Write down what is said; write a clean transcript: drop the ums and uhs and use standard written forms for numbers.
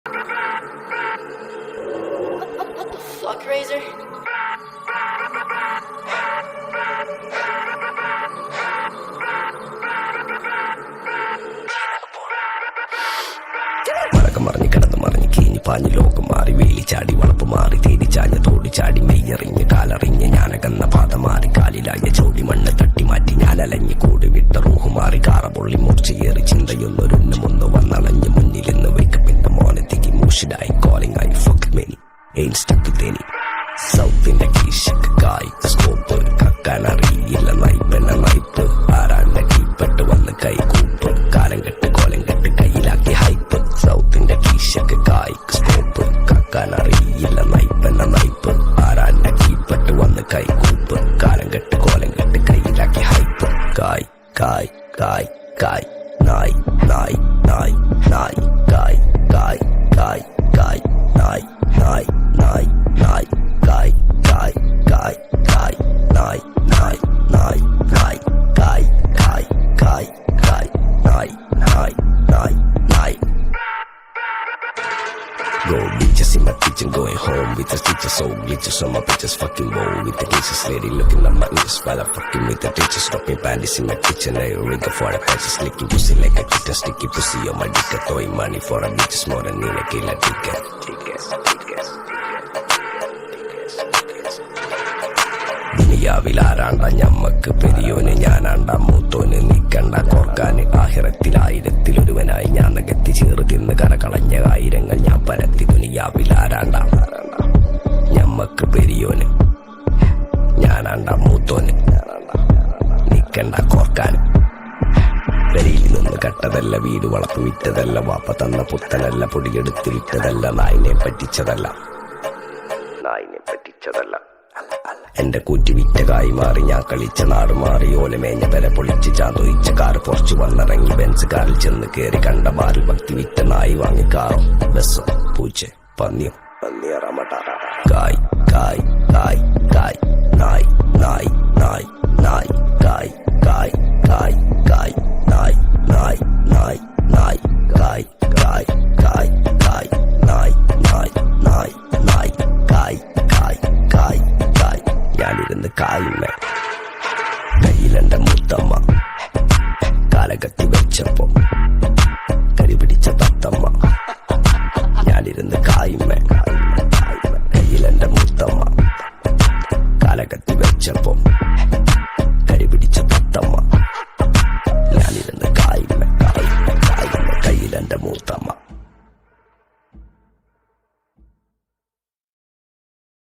What the fuck, Razor? മറഞ്ഞ് കിടന്ന് മറിഞ്ഞ് കീഞ്ഞ് പാഞ്ഞ് ലോകം മാറി വേലി ചാടി വളപ്പ് മാറി തേടി ചാഞ്ഞ തോടി ചാടി മെയ്യറിഞ്ഞ് കാലറിഞ്ഞ് ഞാനകന്ന പാത മാറി കാലിലായ ചോടി മണ്ണ് തട്ടി മാറ്റി ഞാനലഞ്ഞ് കൂടി വിട്ട റൂഹ് മാറി കാറ പൊള്ളി മൂർച്ചയേറി ചിന്തയൊന്നൊരുണ്ണമൊന്ന് വന്നണഞ്ഞ് മുന്നിലെന്ന് വെക്കപ്പിന്റെ മോനത്തേക്ക് മൂഷിഡായി കോളിംഗ് ആയി ഫക്ക് മെനി എയിൻ സ്റ്റക്ക് തേനി സൗത്തിന്റെ കീശക്ക് കായ് സ്കോപ്പ് കക്കാനറിയില്ല നയിപ്പെന്ന നയിപ്പ് ആരാണ്ട കീപ്പെട്ട് വന്ന് കൈകൂപ്പ് കാലം കെട്ട് കോലം കെട്ട് കയ്യിലാക്കി ഹൈപ്പ് സൗത്തിന്റെ കീശക്ക് കായ് സ്കോപ്പ് കക്കാനറിയില്ല നയിപ്പെന്ന നയിപ്പ് ആരാണ്ട കീപ്പെട്ട് വന്ന് കൈകൂപ്പ് കാലം കെട്ട് കോലം കെട്ട് കയ്യിലാക്കി ഹൈപ്പ് കായ് കായ് കായ് കായ് നായ് നായ് നായ് നായ് കായ് കായ് കായ് കായ് നായ് നായ് നായ് നായ് കായ് കായ് കായ് കായ് നായ് നായ് നായ് നായ് കായ് കായ് കായ് കായ് നായ് നായ് നായ് നായ് Go bitches in my kitchen, going home with the teacher, so glitches on my bitches fucking roll with the cases, lady looking at my ears while I'm fucking with the teachers, dropping panties in my kitchen, I rig for the patches, licking pussy like a kitten, sticky pussy on my dick, throwing money for a bitches more than in a killer ticket. ദുനിയാവിലാരാണ്ട ഞമ്മക്ക് പെരിയോന് ഞാനാണ്ട മൂത്തോന് നിക്കണ്ട കോർക്കാന് ആഹിറത്തിലായിരത്തിലൊരുവനായി ഞാൻ നകത്തി ചേറ് തിന്ന് കരകളഞ്ഞ ആയിരങ്ങൾ ഞാൻ പരത്തി ദുനിയാവിലാരാണ്ട ഞമ്മക്ക് പെരിയോന് ഞാനാണ്ട മൂത്തോന് നിക്കണ്ട കോർക്കാന് പെരിയിൽ നിന്ന് കട്ടതല്ല വീട് വളപ്പ് വിറ്റതല്ല വാപ്പ തന്ന പുത്തനല്ല പൊടിയെടുത്ത് വിറ്റതല്ല നായിനെ പറ്റിച്ചതല്ല എന്റെ കൂറ്റി വിറ്റ കായി മാറി ഞാൻ കളിച്ച നാട് മാറി ഓലമേഞ്ഞ പെര പൊളിച്ച് ചാന്തൊയിച്ച കാറ് പൊറച്ചു വന്നിറങ്ങി ബെൻസ് കാറിൽ ചെന്ന് കേറി കണ്ട ബാറിൽ ഭക്തി വിറ്റ നായി വാങ്ങി കാറോ ബസ്സോ പൂച്ച പന്നിയോ കായ് കായ് കായ് കായ് നായ് നായ് നായ് നായ് കായ് കായ് കായ് കായ് നായ് നായ് നായ് നായ് കായ് കായ് കായ് കായ് നായ് നായ് നായ് നായ് കായ് കായ് കായ് കായ് ഞാനിരുന്ന് കായുമ്മ കയ്യിലെന്റെ മുത്തമ്മ കാലകത്തി വെച്ചപ്പോ കരി പിടിച്ച തത്തമ്മ ഞാനിരുന്ന് കായുമ്മ